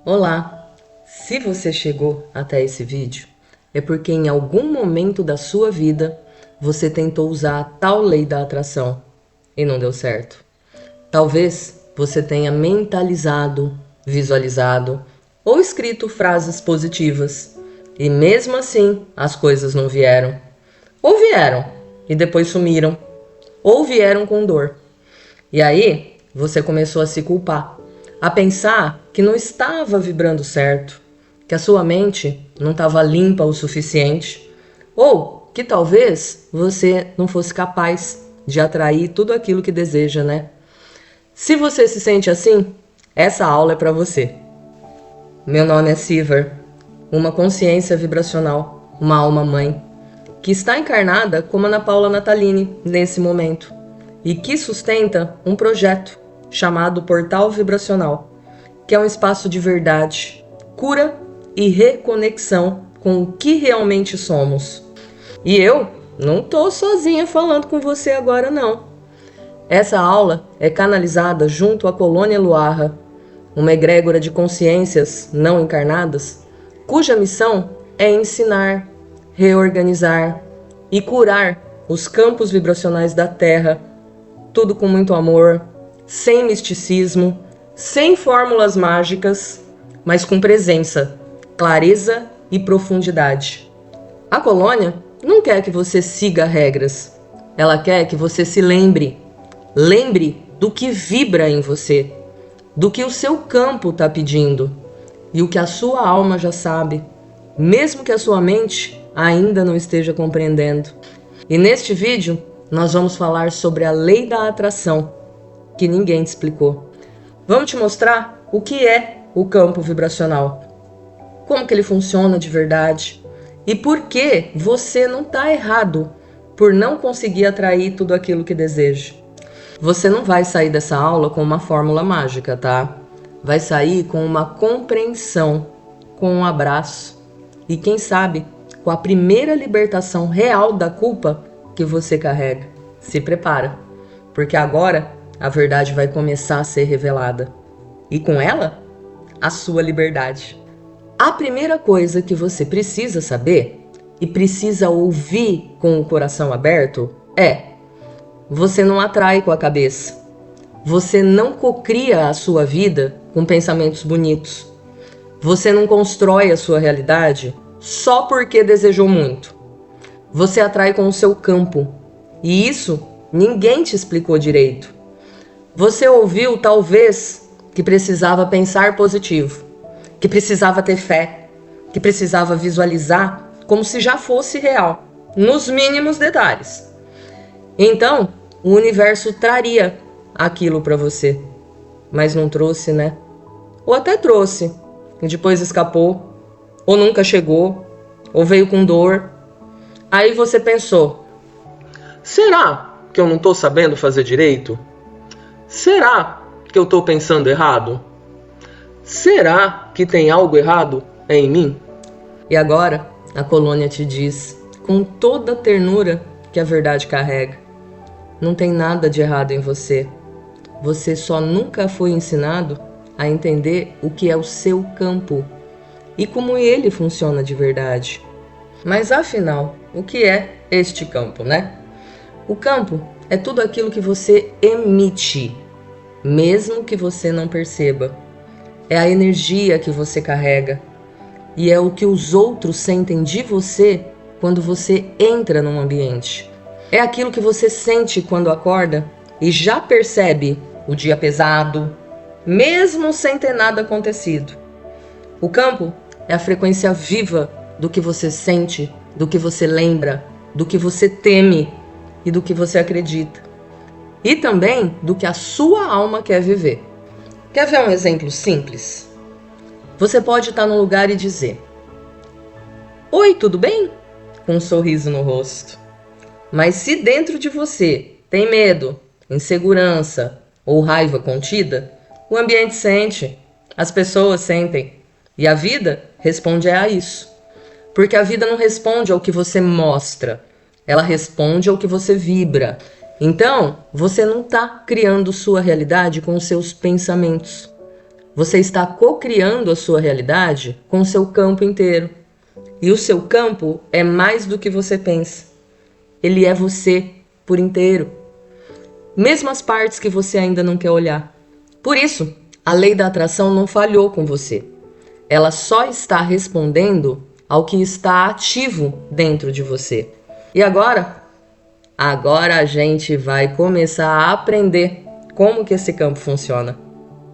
Olá! Se você chegou até esse vídeo, é porque em algum momento da sua vida você tentou usar a tal lei da atração e não deu certo. Talvez você tenha mentalizado, visualizado ou escrito frases positivas e mesmo assim as coisas não vieram. Ou vieram e depois sumiram, ou vieram com dor. E aí você começou a se culpar, a pensar que não estava vibrando certo, que a sua mente não estava limpa o suficiente, ou que talvez você não fosse capaz de atrair tudo aquilo que deseja, né? Se você se sente assim, essa aula é para você. Meu nome é Siver, uma consciência vibracional, uma alma mãe, que está encarnada como Ana Paula Natalini nesse momento e que sustenta um projeto chamado Portal Vibracional, que é um espaço de verdade, cura e reconexão com o que realmente somos. E eu não estou sozinha falando com você agora não. Essa aula é canalizada junto à Colônia Luarra, uma egrégora de consciências não encarnadas, cuja missão é ensinar, reorganizar e curar os campos vibracionais da Terra, tudo com muito amor, sem misticismo, sem fórmulas mágicas, mas com presença, clareza e profundidade. A colônia não quer que você siga regras, ela quer que você se lembre do que vibra em você, do que o seu campo está pedindo e o que a sua alma já sabe, mesmo que a sua mente ainda não esteja compreendendo. E neste vídeo nós vamos falar sobre a lei da atração, que ninguém te explicou. Vamos te mostrar o que é o campo vibracional, como que ele funciona de verdade e por que você não está errado por não conseguir atrair tudo aquilo que deseja. Você não vai sair dessa aula com uma fórmula mágica, tá? Vai sair com uma compreensão, com um abraço e quem sabe com a primeira libertação real da culpa que você carrega. Se prepara, porque agora a verdade vai começar a ser revelada. E com ela, a sua liberdade. A primeira coisa que você precisa saber e precisa ouvir com o coração aberto é: você não atrai com a cabeça. Você não cocria a sua vida com pensamentos bonitos. Você não constrói a sua realidade só porque desejou muito. Você atrai com o seu campo. E isso ninguém te explicou direito. Você ouviu, talvez, que precisava pensar positivo, que precisava ter fé, que precisava visualizar como se já fosse real, nos mínimos detalhes. Então, o universo traria aquilo para você, mas não trouxe, né? Ou até trouxe, e depois escapou, ou nunca chegou, ou veio com dor. Aí você pensou: será que eu não estou sabendo fazer direito? Será que eu estou pensando errado? Será que tem algo errado em mim? E agora a colônia te diz, com toda a ternura que a verdade carrega: não tem nada de errado em você. Você só nunca foi ensinado a entender o que é o seu campo e como ele funciona de verdade. Mas afinal, o que é este campo, né? O campo é tudo aquilo que você emite, mesmo que você não perceba. É a energia que você carrega e é o que os outros sentem de você quando você entra num ambiente. É aquilo que você sente quando acorda e já percebe o dia pesado, mesmo sem ter nada acontecido. O campo é a frequência viva do que você sente, do que você lembra, do que você teme e do que você acredita. E também do que a sua alma quer viver. Quer ver um exemplo simples? Você pode estar num lugar e dizer: oi, tudo bem? Com um sorriso no rosto. Mas se dentro de você tem medo, insegurança ou raiva contida, o ambiente sente, as pessoas sentem e a vida responde a isso. Porque a vida não responde ao que você mostra, ela responde ao que você vibra. Então, você não está criando sua realidade com os seus pensamentos. Você está co-criando a sua realidade com o seu campo inteiro. E o seu campo é mais do que você pensa. Ele é você por inteiro. Mesmo as partes que você ainda não quer olhar. Por isso, a lei da atração não falhou com você. Ela só está respondendo ao que está ativo dentro de você. E agora? Agora a gente vai começar a aprender como que esse campo funciona.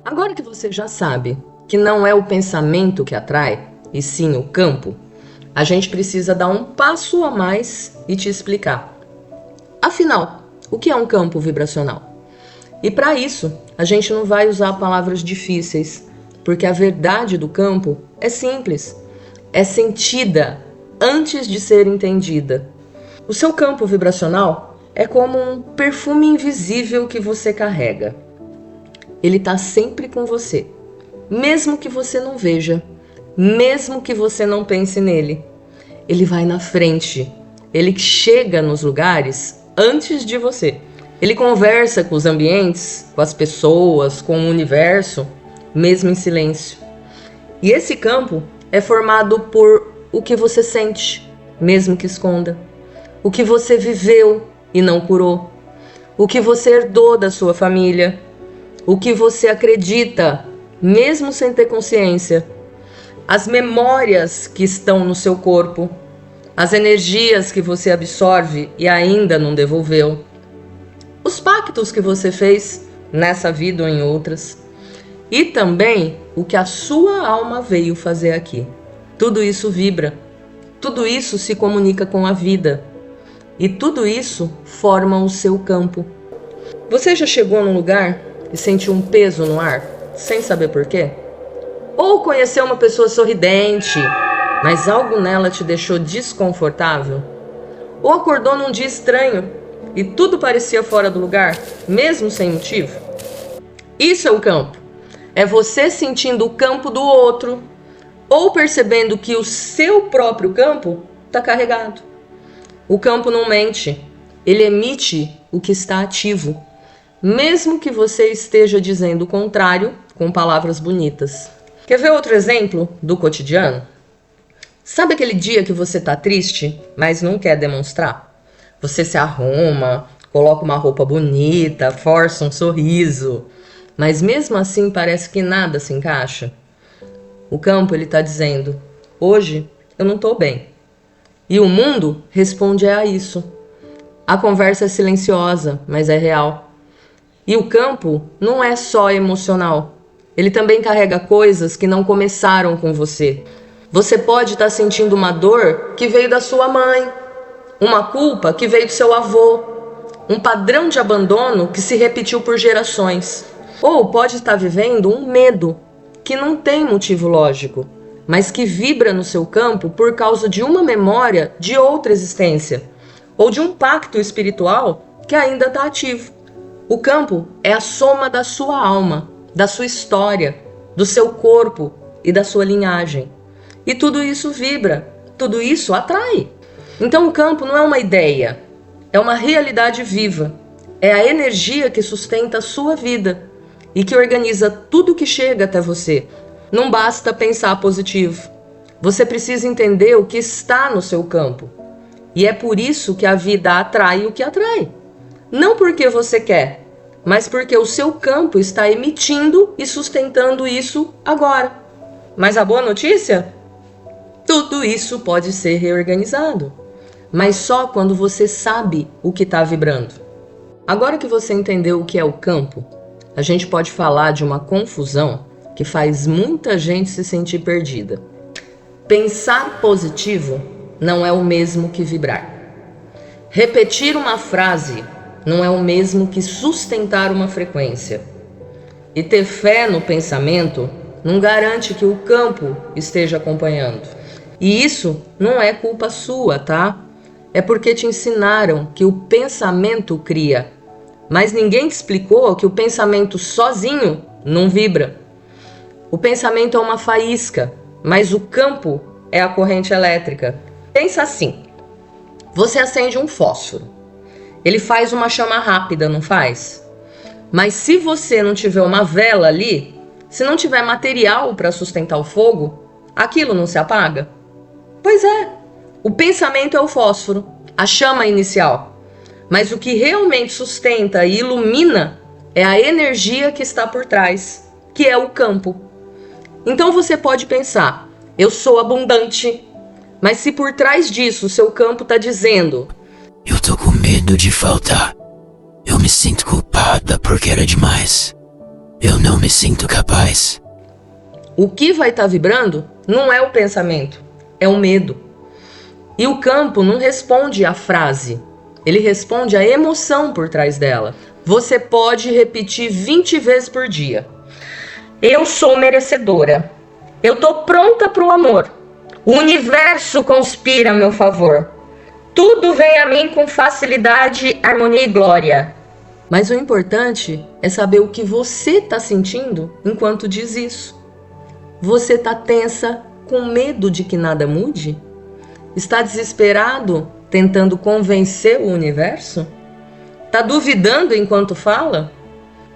Agora que você já sabe que não é o pensamento que atrai, e sim o campo, a gente precisa dar um passo a mais e te explicar. Afinal, o que é um campo vibracional? E para isso, a gente não vai usar palavras difíceis, porque a verdade do campo é simples, é sentida antes de ser entendida. O seu campo vibracional é como um perfume invisível que você carrega. Ele está sempre com você, mesmo que você não veja, mesmo que você não pense nele. Ele vai na frente, ele chega nos lugares antes de você. Ele conversa com os ambientes, com as pessoas, com o universo, mesmo em silêncio. E esse campo é formado por o que você sente, mesmo que esconda. O que você viveu e não curou. O que você herdou da sua família. O que você acredita, mesmo sem ter consciência. As memórias que estão no seu corpo. As energias que você absorve e ainda não devolveu. Os pactos que você fez nessa vida ou em outras. E também o que a sua alma veio fazer aqui. Tudo isso vibra. Tudo isso se comunica com a vida. E tudo isso forma o seu campo. Você já chegou num lugar e sentiu um peso no ar, sem saber por quê? Ou conheceu uma pessoa sorridente, mas algo nela te deixou desconfortável? Ou acordou num dia estranho e tudo parecia fora do lugar, mesmo sem motivo? Isso é o campo. É você sentindo o campo do outro, ou percebendo que o seu próprio campo está carregado. O campo não mente, ele emite o que está ativo, mesmo que você esteja dizendo o contrário com palavras bonitas. Quer ver outro exemplo do cotidiano? Sabe aquele dia que você está triste, mas não quer demonstrar? Você se arruma, coloca uma roupa bonita, força um sorriso, mas mesmo assim parece que nada se encaixa. O campo ele está dizendo, hoje eu não estou bem. E o mundo responde a isso. A conversa é silenciosa, mas é real. E o campo não é só emocional. Ele também carrega coisas que não começaram com você. Você pode estar sentindo uma dor que veio da sua mãe, uma culpa que veio do seu avô, um padrão de abandono que se repetiu por gerações. Ou pode estar vivendo um medo que não tem motivo lógico, mas que vibra no seu campo por causa de uma memória de outra existência, ou de um pacto espiritual que ainda está ativo. O campo é a soma da sua alma, da sua história, do seu corpo e da sua linhagem. E tudo isso vibra, tudo isso atrai. Então o campo não é uma ideia, é uma realidade viva. É a energia que sustenta a sua vida e que organiza tudo que chega até você. Não basta pensar positivo. Você precisa entender o que está no seu campo. E é por isso que a vida atrai o que atrai. Não porque você quer, mas porque o seu campo está emitindo e sustentando isso agora. Mas a boa notícia? Tudo isso pode ser reorganizado, mas só quando você sabe o que está vibrando. Agora que você entendeu o que é o campo, a gente pode falar de uma confusão que faz muita gente se sentir perdida. Pensar positivo não é o mesmo que vibrar. Repetir uma frase não é o mesmo que sustentar uma frequência. E ter fé no pensamento não garante que o campo esteja acompanhando. E isso não é culpa sua, tá? É porque te ensinaram que o pensamento cria. Mas ninguém te explicou que o pensamento sozinho não vibra. O pensamento é uma faísca, mas o campo é a corrente elétrica. Pensa assim, você acende um fósforo. Ele faz uma chama rápida, não faz? Mas se você não tiver uma vela ali, Se não tiver material para sustentar o fogo, aquilo não se apaga? Pois é, o pensamento é o fósforo, a chama inicial. Mas o que realmente sustenta e ilumina é a energia que está por trás, que é o campo. Então você pode pensar, eu sou abundante, mas se por trás disso o seu campo está dizendo: eu tô com medo de faltar, eu me sinto culpada porque era demais, eu não me sinto capaz. O que vai estar vibrando não é o pensamento, é o medo. E o campo não responde à frase, ele responde à emoção por trás dela. Você pode repetir 20 vezes por dia: eu sou merecedora, eu tô pronta para o amor, o universo conspira a meu favor, tudo vem a mim com facilidade, harmonia e glória. Mas o importante é saber o que você está sentindo enquanto diz isso. Você está tensa, com medo de que nada mude? Está desesperado, tentando convencer o universo? Está duvidando enquanto fala?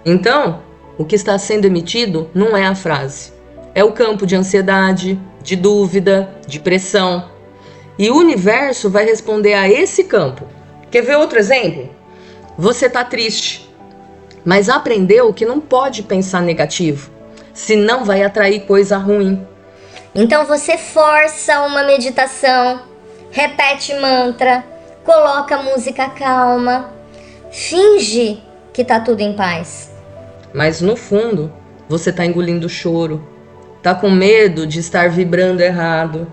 Então, o que está sendo emitido não é a frase. É o campo de ansiedade, de dúvida, de pressão. E o universo vai responder a esse campo. Quer ver outro exemplo? Você está triste, mas aprendeu que não pode pensar negativo, senão vai atrair coisa ruim. Então você força uma meditação, repete mantra, coloca música calma, finge que tá tudo em paz. Mas no fundo, você tá engolindo choro, tá com medo de estar vibrando errado,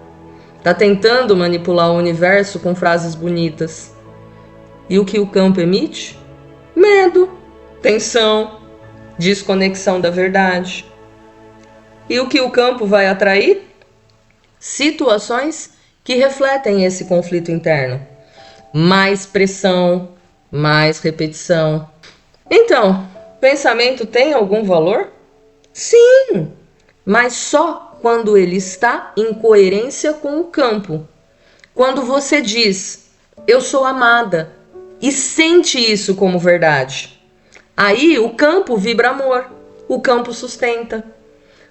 tá tentando manipular o universo com frases bonitas. E o que o campo emite? Medo, tensão, desconexão da verdade. E o que o campo vai atrair? Situações que refletem esse conflito interno. Mais pressão, mais repetição. Então, pensamento tem algum valor? Sim, mas só quando ele está em coerência com o campo. Quando você diz, eu sou amada, e sente isso como verdade. Aí o campo vibra amor, o campo sustenta.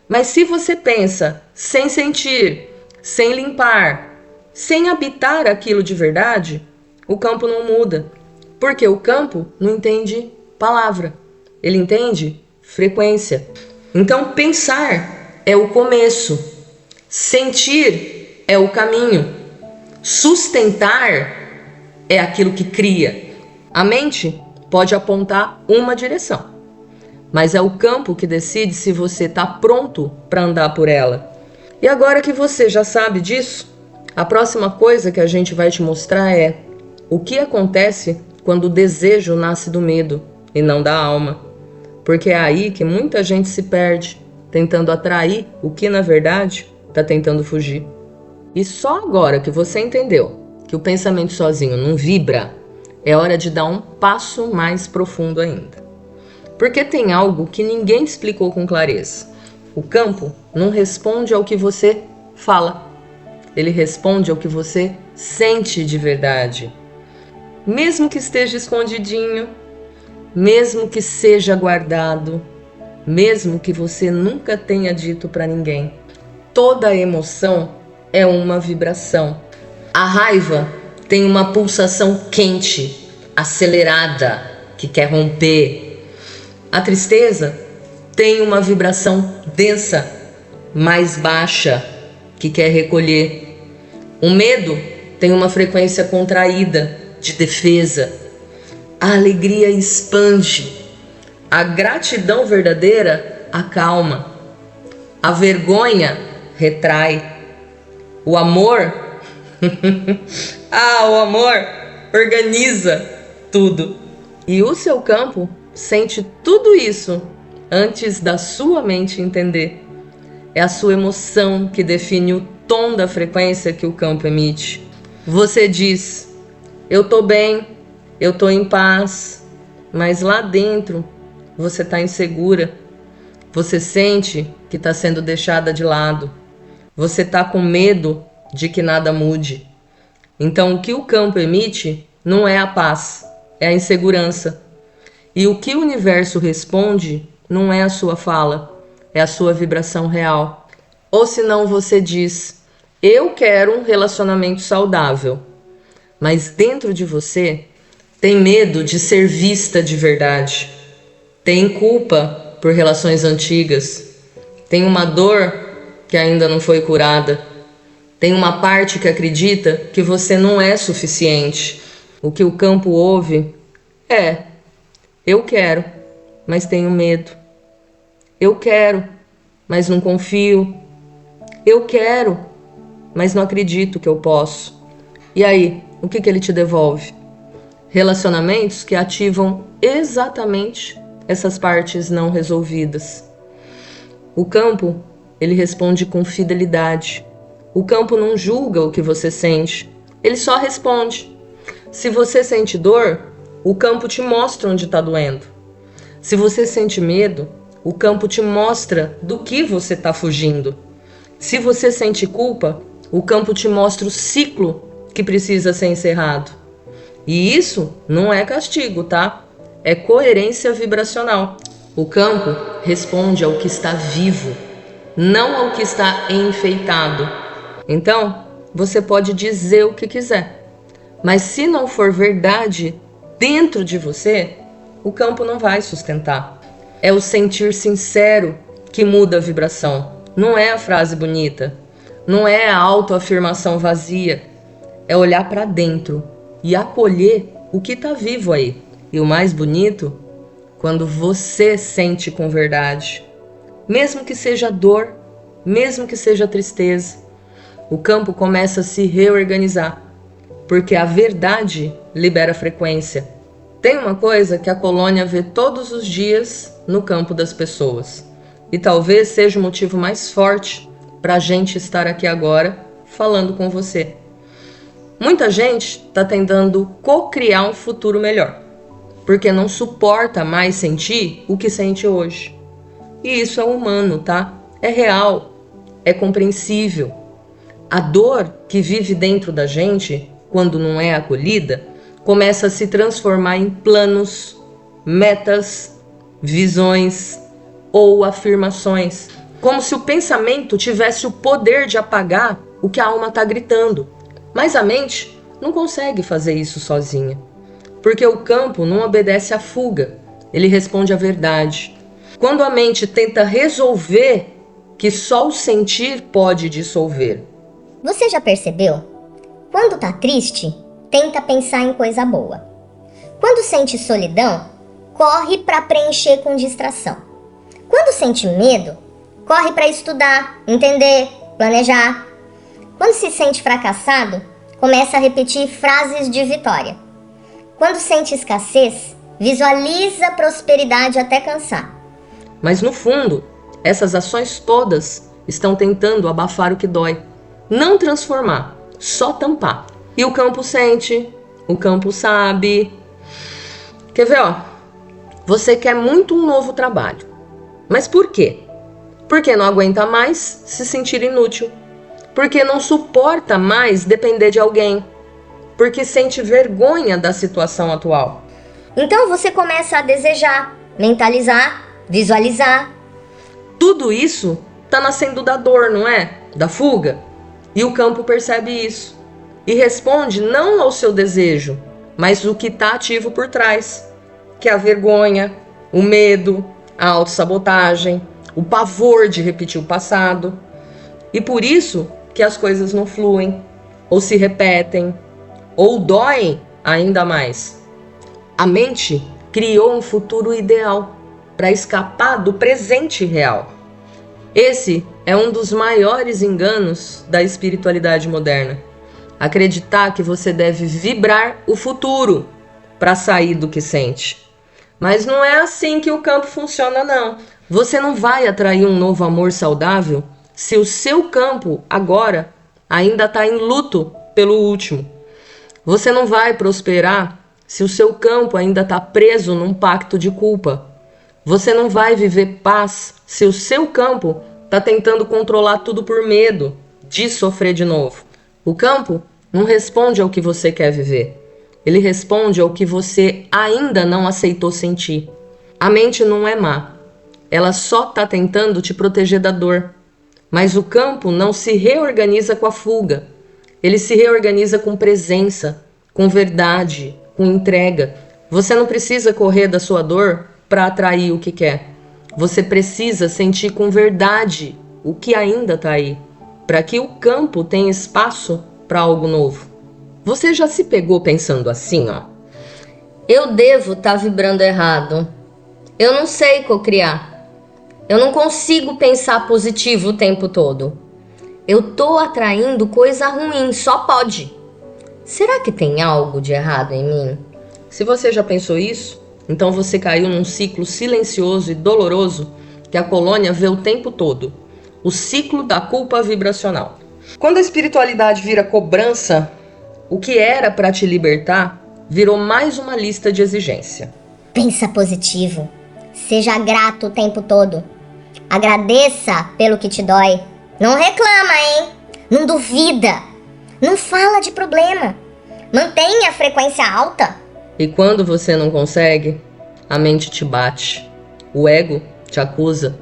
Mas se você pensa sem sentir, sem limpar, sem habitar aquilo de verdade, o campo não muda. Porque o campo não entende palavra, ele entende frequência. Então pensar é o começo, sentir é o caminho, sustentar é aquilo que cria. A mente pode apontar uma direção, mas é o campo que decide se você está pronto para andar por ela. E agora que você já sabe disso, a próxima coisa que a gente vai te mostrar é o que acontece quando o desejo nasce do medo e não da alma. Porque é aí que muita gente se perde, tentando atrair o que na verdade está tentando fugir. E só agora que você entendeu que o pensamento sozinho não vibra, é hora de dar um passo mais profundo ainda. Porque tem algo que ninguém explicou com clareza. O campo não responde ao que você fala. Ele responde ao que você sente de verdade. Mesmo que esteja escondidinho, mesmo que seja guardado, mesmo que você nunca tenha dito para ninguém. Toda emoção é uma vibração. A raiva tem uma pulsação quente, acelerada, que quer romper. A tristeza tem uma vibração densa, mais baixa, que quer recolher. O medo tem uma frequência contraída, de defesa. A alegria expande. A gratidão verdadeira acalma. A vergonha retrai. O amor o amor organiza tudo. E o seu campo sente tudo isso antes da sua mente entender. É a sua emoção que define o tom da frequência que o campo emite. Você diz, eu tô bem, eu tô em paz, mas lá dentro você tá insegura. Você sente que está sendo deixada de lado. Você tá com medo de que nada mude. Então o que o campo emite não é a paz, é a insegurança. E o que o universo responde não é a sua fala, é a sua vibração real. Ou senão você diz, eu quero um relacionamento saudável, mas dentro de você tem medo de ser vista de verdade, tem culpa por relações antigas, tem uma dor que ainda não foi curada, tem uma parte que acredita que você não é suficiente. O que o campo ouve é, eu quero, mas tenho medo. Eu quero, mas não confio. Eu quero, mas não acredito que eu posso. E aí, o que ele te devolve? Relacionamentos que ativam exatamente essas partes não resolvidas. O campo, ele responde com fidelidade. O campo não julga o que você sente, ele só responde. Se você sente dor, o campo te mostra onde está doendo. Se você sente medo, o campo te mostra do que você está fugindo. Se você sente culpa, o campo te mostra o ciclo que precisa ser encerrado. E isso não é castigo, tá? É coerência vibracional. O campo responde ao que está vivo, não ao que está enfeitado. Então, você pode dizer o que quiser, mas se não for verdade dentro de você, o campo não vai sustentar. É o sentir sincero que muda a vibração. Não é a frase bonita, não é a autoafirmação vazia. É olhar para dentro e acolher o que está vivo aí. E o mais bonito, quando você sente com verdade, mesmo que seja dor, mesmo que seja tristeza, o campo começa a se reorganizar, porque a verdade libera frequência. Tem uma coisa que a colônia vê todos os dias no campo das pessoas, e talvez seja o motivo mais forte para a gente estar aqui agora falando com você. Muita gente está tentando co-criar um futuro melhor, porque não suporta mais sentir o que sente hoje. E isso é humano, tá? É real, é compreensível. A dor que vive dentro da gente, quando não é acolhida, começa a se transformar em planos, metas, visões ou afirmações, como se o pensamento tivesse o poder de apagar o que a alma está gritando. Mas a mente não consegue fazer isso sozinha, porque o campo não obedece à fuga, ele responde à verdade. Quando a mente tenta resolver que só o sentir pode dissolver. Você já percebeu? Quando tá triste, tenta pensar em coisa boa. Quando sente solidão, corre para preencher com distração. Quando sente medo, corre para estudar, entender, planejar. Quando se sente fracassado, começa a repetir frases de vitória. Quando sente escassez, visualiza a prosperidade até cansar. Mas no fundo, essas ações todas estão tentando abafar o que dói. Não transformar, só tampar. E o campo sente, o campo sabe. Quer ver, ó? Você quer muito um novo trabalho. Mas por quê? Porque não aguenta mais se sentir inútil. Porque não suporta mais depender de alguém. Porque sente vergonha da situação atual. Então você começa a desejar, mentalizar, visualizar. Tudo isso tá nascendo da dor, não é? Da fuga. E o campo percebe isso e responde não ao seu desejo, mas o que está ativo por trás, que é a vergonha, o medo, a autossabotagem, o pavor de repetir o passado. E por isso que as coisas não fluem, ou se repetem, ou doem ainda mais. A mente criou um futuro ideal para escapar do presente real. Esse é um dos maiores enganos da espiritualidade moderna. Acreditar que você deve vibrar o futuro para sair do que sente. Mas não é assim que o campo funciona, não. Você não vai atrair um novo amor saudável se o seu campo agora ainda está em luto pelo último. Você não vai prosperar se o seu campo ainda está preso num pacto de culpa. Você não vai viver paz se o seu campo está tentando controlar tudo por medo de sofrer de novo. O campo não responde ao que você quer viver. Ele responde ao que você ainda não aceitou sentir. A mente não é má. ela só está tentando te proteger da dor. Mas o campo não se reorganiza com a fuga. Ele se reorganiza com presença, com verdade, com entrega. Você não precisa correr da sua dor para atrair o que quer. Você precisa sentir com verdade o que ainda está aí, para que o campo tenha espaço para algo novo. Você já se pegou pensando assim, ó? Eu devo estar vibrando errado. Eu não sei cocriar. Eu não consigo pensar positivo o tempo todo. Eu tô atraindo coisa ruim, só pode. Será que tem algo de errado em mim? Se você já pensou isso, então você caiu num ciclo silencioso e doloroso que a colônia vê o tempo todo. O ciclo da culpa vibracional. Quando a espiritualidade vira cobrança, o que era para te libertar virou mais uma lista de exigência. Pensa positivo. Seja grato o tempo todo. Agradeça pelo que te dói. Não reclama, hein? Não duvida. Não fala de problema. Mantenha a frequência alta. E quando você não consegue, a mente te bate. O ego te acusa.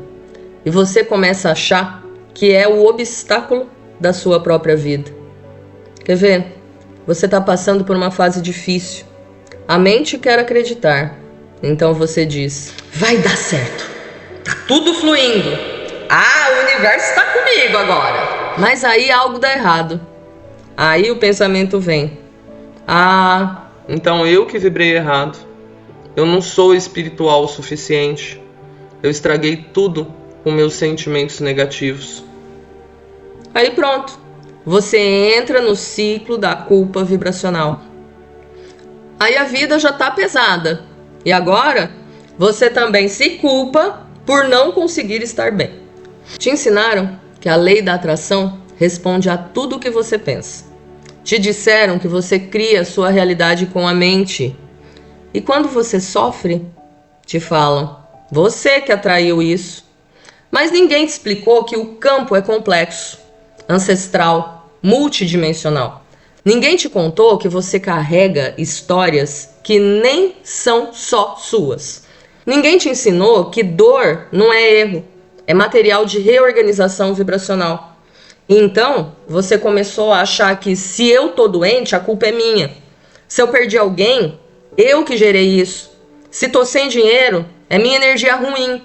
E você começa a achar que é o obstáculo da sua própria vida. Quer ver? Você está passando por uma fase difícil. A mente quer acreditar. Então você diz: vai dar certo. Tá tudo fluindo. O universo está comigo agora. Mas aí algo dá errado. Aí o pensamento vem: então eu que vibrei errado. Eu não sou espiritual o suficiente. Eu estraguei tudo com meus sentimentos negativos. Aí pronto. Você entra no ciclo da culpa vibracional. Aí a vida já tá pesada. E agora, você também se culpa por não conseguir estar bem. Te ensinaram que a lei da atração responde a tudo o que você pensa. Te disseram que você cria a sua realidade com a mente. E quando você sofre, te falam: você que atraiu isso. Mas ninguém te explicou que o campo é complexo, ancestral, multidimensional. Ninguém te contou que você carrega histórias que nem são só suas. Ninguém te ensinou que dor não é erro, é material de reorganização vibracional. E então, você começou a achar que se eu tô doente, a culpa é minha. Se eu perdi alguém, eu que gerei isso. Se tô sem dinheiro, é minha energia ruim.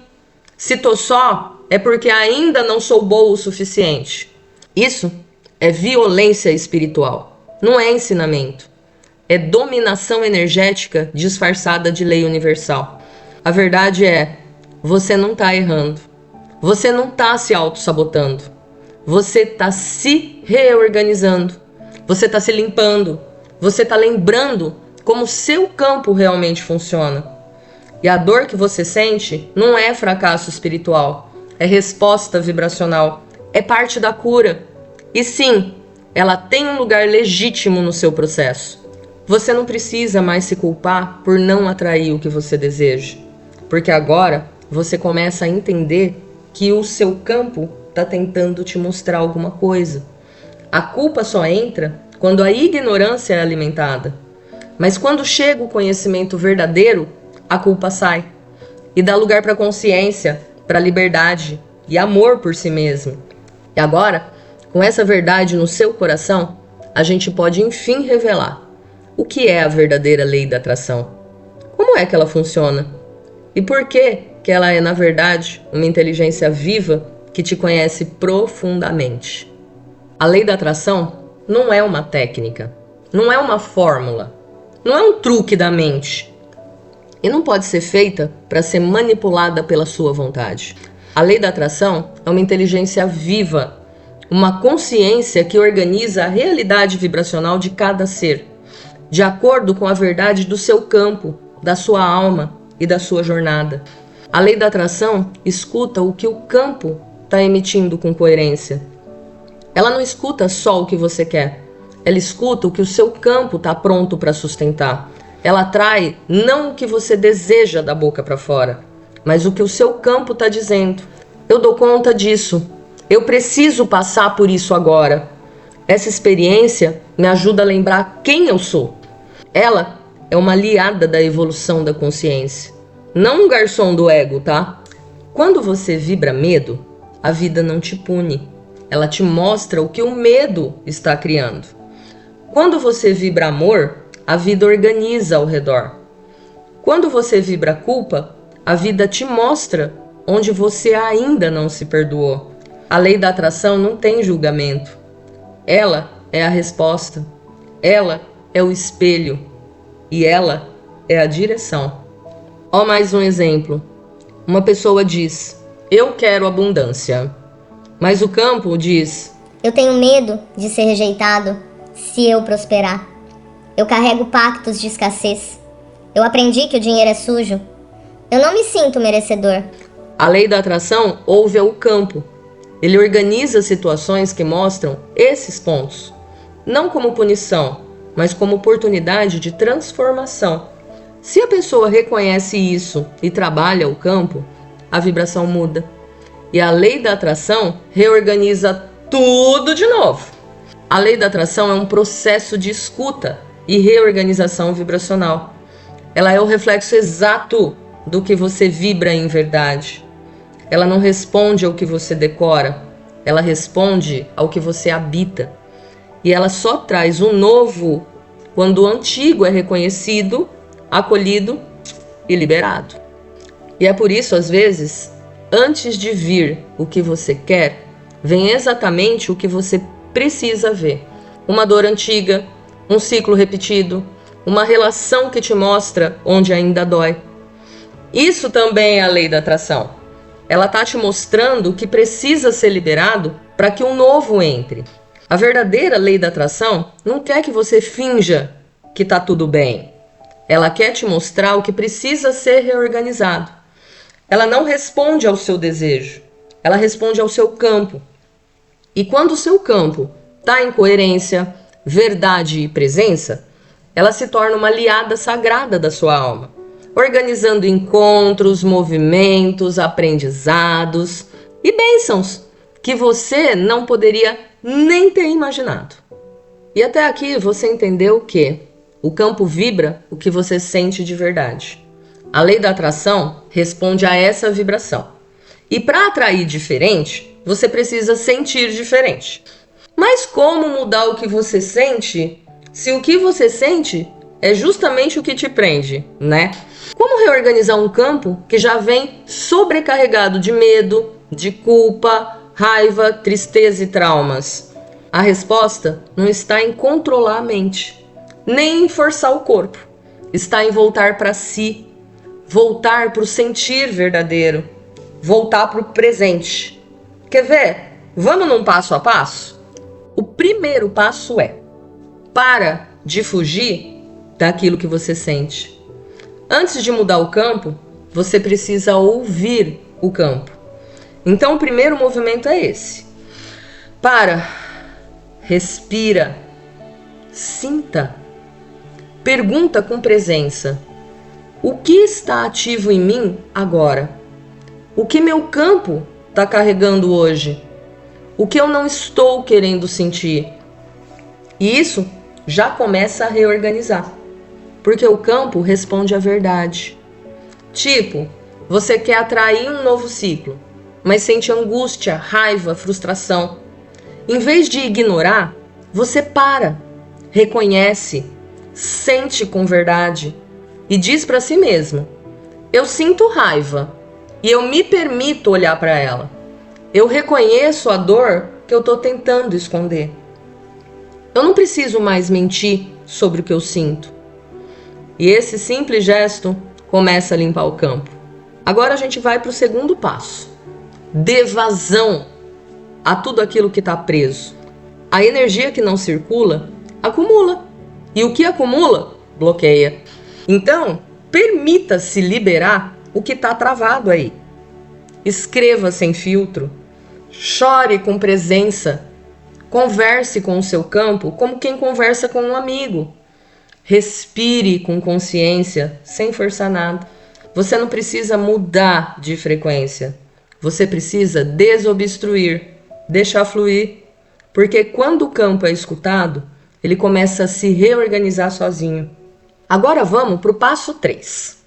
Se tô só, é porque ainda não sou boa o suficiente. Isso é violência espiritual, não é ensinamento. É dominação energética disfarçada de lei universal. A verdade é, você não está errando. Você não está se auto-sabotando. Você está se reorganizando. Você está se limpando. Você está lembrando como seu campo realmente funciona. E a dor que você sente não é fracasso espiritual. É resposta vibracional. É parte da cura. E sim, ela tem um lugar legítimo no seu processo. Você não precisa mais se culpar por não atrair o que você deseja. Porque agora você começa a entender que o seu campo está tentando te mostrar alguma coisa. A culpa só entra quando a ignorância é alimentada. Mas quando chega o conhecimento verdadeiro, a culpa sai. E dá lugar para consciência, para liberdade e amor por si mesmo. E agora, com essa verdade no seu coração, a gente pode enfim revelar o que é a verdadeira lei da atração. Como é que ela funciona? E por que ela é, na verdade, uma inteligência viva que te conhece profundamente? A lei da atração não é uma técnica, não é uma fórmula, não é um truque da mente. E não pode ser feita para ser manipulada pela sua vontade. A lei da atração é uma inteligência viva, uma consciência que organiza a realidade vibracional de cada ser, de acordo com a verdade do seu campo, da sua alma e da sua jornada. A lei da atração escuta o que o campo está emitindo com coerência. Ela não escuta só o que você quer, ela escuta o que o seu campo está pronto para sustentar. Ela atrai não o que você deseja da boca para fora, mas o que o seu campo está dizendo. Eu dou conta disso. Eu preciso passar por isso agora. Essa experiência me ajuda a lembrar quem eu sou. Ela é uma aliada da evolução da consciência. Não um garçom do ego, tá? Quando você vibra medo, a vida não te pune. Ela te mostra o que o medo está criando. Quando você vibra amor, a vida organiza ao redor. Quando você vibra culpa, a vida te mostra onde você ainda não se perdoou. A lei da atração não tem julgamento. Ela é a resposta. Ela é o espelho. E ela é a direção. Ó, mais um exemplo. Uma pessoa diz: eu quero abundância. Mas o campo diz: eu tenho medo de ser rejeitado se eu prosperar. Eu carrego pactos de escassez. Eu aprendi que o dinheiro é sujo. Eu não me sinto merecedor. A lei da atração ouve ao campo. Ele organiza situações que mostram esses pontos, não como punição, mas como oportunidade de transformação. Se a pessoa reconhece isso e trabalha o campo, a vibração muda. E a lei da atração reorganiza tudo de novo. A lei da atração é um processo de escuta e reorganização vibracional. Ela é o reflexo exato do que você vibra em verdade. Ela não responde ao que você decora, ela responde ao que você habita. E ela só traz o novo quando o antigo é reconhecido, acolhido e liberado. E é por isso, às vezes, antes de vir o que você quer, vem exatamente o que você precisa ver. Uma dor antiga, um ciclo repetido, uma relação que te mostra onde ainda dói. Isso também é a lei da atração. Ela está te mostrando o que precisa ser liberado para que um novo entre. A verdadeira lei da atração não quer que você finja que está tudo bem. Ela quer te mostrar o que precisa ser reorganizado. Ela não responde ao seu desejo, ela responde ao seu campo. E quando o seu campo está em coerência, verdade e presença, ela se torna uma aliada sagrada da sua alma, organizando encontros, movimentos, aprendizados e bênçãos que você não poderia nem ter imaginado. E até aqui você entendeu que o campo vibra o que você sente de verdade. A lei da atração responde a essa vibração. E para atrair diferente, você precisa sentir diferente. Mas como mudar o que você sente, se o que você sente é justamente o que te prende, né? Como reorganizar um campo que já vem sobrecarregado de medo, de culpa, raiva, tristeza e traumas? A resposta não está em controlar a mente, nem em forçar o corpo. Está em voltar para si, voltar para o sentir verdadeiro, voltar para o presente. Quer ver? Vamos num passo a passo? O primeiro passo é: para de fugir daquilo que você sente. Antes de mudar o campo, você precisa ouvir o campo. Então o primeiro movimento é esse. Para, respira, sinta, pergunta com presença: o que está ativo em mim agora? O que meu campo está carregando hoje? O que eu não estou querendo sentir? E isso já começa a reorganizar, porque o campo responde à verdade. Tipo, você quer atrair um novo ciclo, mas sente angústia, raiva, frustração. Em vez de ignorar, você para, reconhece, sente com verdade e diz para si mesmo: eu sinto raiva e eu me permito olhar para ela. Eu reconheço a dor que eu estou tentando esconder. Eu não preciso mais mentir sobre o que eu sinto. E esse simples gesto começa a limpar o campo. Agora a gente vai para o segundo passo. Dê vazão a tudo aquilo que está preso. A energia que não circula, acumula. E o que acumula, bloqueia. Então, permita-se liberar o que está travado aí. Escreva sem filtro. Chore com presença. Converse com o seu campo como quem conversa com um amigo. Respire com consciência, sem forçar nada. Você não precisa mudar de frequência. Você precisa desobstruir, deixar fluir. Porque quando o campo é escutado, ele começa a se reorganizar sozinho. Agora vamos para o passo 3.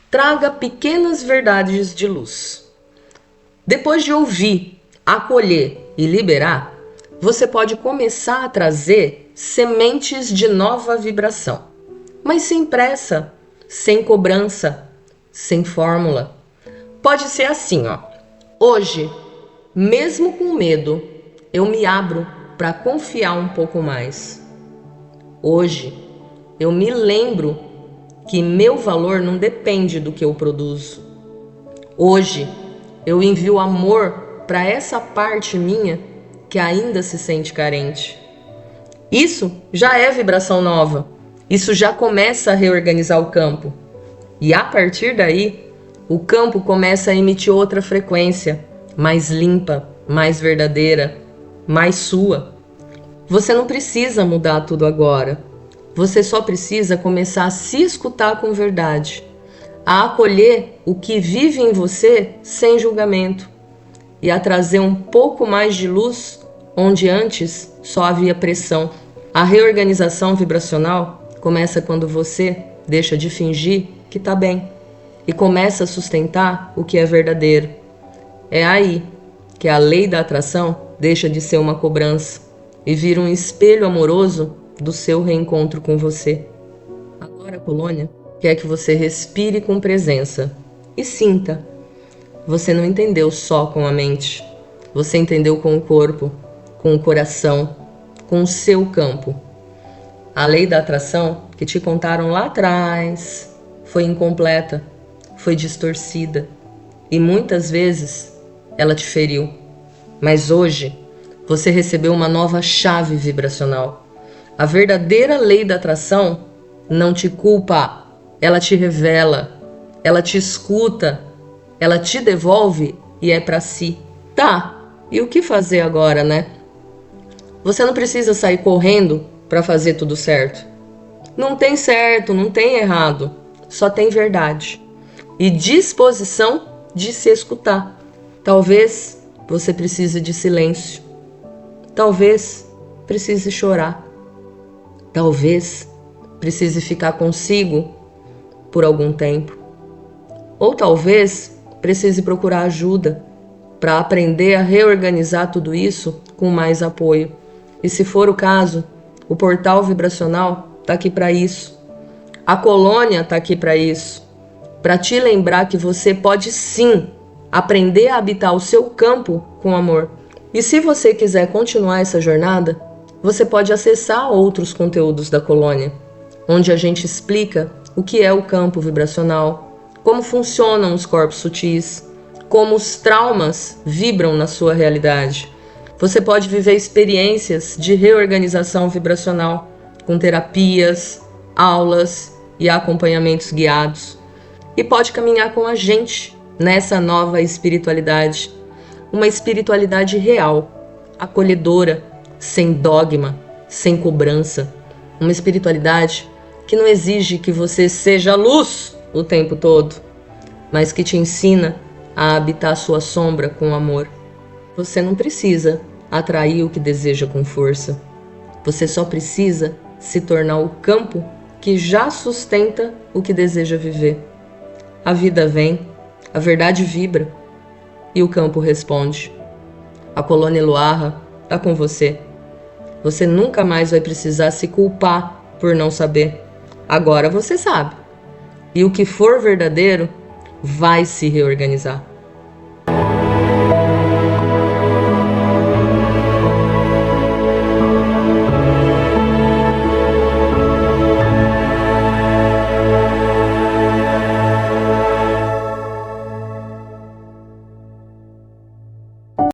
Traga pequenas verdades de luz. Depois de ouvir, acolher e liberar, você pode começar a trazer sementes de nova vibração, mas sem pressa, sem cobrança, sem fórmula. Pode ser assim, ó. Hoje, mesmo com medo, eu me abro para confiar um pouco mais. Hoje, eu me lembro que meu valor não depende do que eu produzo. Hoje, eu envio amor para essa parte minha que ainda se sente carente. Isso já é vibração nova. Isso já começa a reorganizar o campo. E a partir daí, o campo começa a emitir outra frequência, mais limpa, mais verdadeira, mais sua. Você não precisa mudar tudo agora. Você só precisa começar a se escutar com verdade, a acolher o que vive em você sem julgamento e a trazer um pouco mais de luz onde antes só havia pressão. A reorganização vibracional começa quando você deixa de fingir que está bem e começa a sustentar o que é verdadeiro. É aí que a lei da atração deixa de ser uma cobrança e vira um espelho amoroso do seu reencontro com você. Agora a colônia quer que você respire com presença e sinta. Você não entendeu só com a mente, você entendeu com o corpo, com o coração, com o seu campo. A lei da atração que te contaram lá atrás foi incompleta, foi distorcida e muitas vezes ela te feriu. Mas hoje você recebeu uma nova chave vibracional. A verdadeira lei da atração não te culpa, ela te revela, ela te escuta, ela te devolve e é para si. Tá, e o que fazer agora, né? Você não precisa sair correndo para fazer tudo certo. Não tem certo, não tem errado, só tem verdade e disposição de se escutar. Talvez você precise de silêncio, talvez precise chorar, talvez precise ficar consigo por algum tempo, ou talvez precise procurar ajuda para aprender a reorganizar tudo isso com mais apoio. E se for o caso, o portal vibracional está aqui para isso. A colônia está aqui para isso, para te lembrar que você pode sim aprender a habitar o seu campo com amor. E se você quiser continuar essa jornada, você pode acessar outros conteúdos da colônia, onde a gente explica o que é o campo vibracional, como funcionam os corpos sutis, como os traumas vibram na sua realidade. Você pode viver experiências de reorganização vibracional, com terapias, aulas e acompanhamentos guiados. E pode caminhar com a gente nessa nova espiritualidade. Uma espiritualidade real, acolhedora, sem dogma, sem cobrança. Uma espiritualidade que não exige que você seja luz o tempo todo, mas que te ensina a habitar sua sombra com amor. Você não precisa atrair o que deseja com força. Você só precisa se tornar o campo que já sustenta o que deseja viver. A vida vem, a verdade vibra e o campo responde. A colônia Luarra está com você. Você nunca mais vai precisar se culpar por não saber. Agora você sabe. E o que for verdadeiro vai se reorganizar.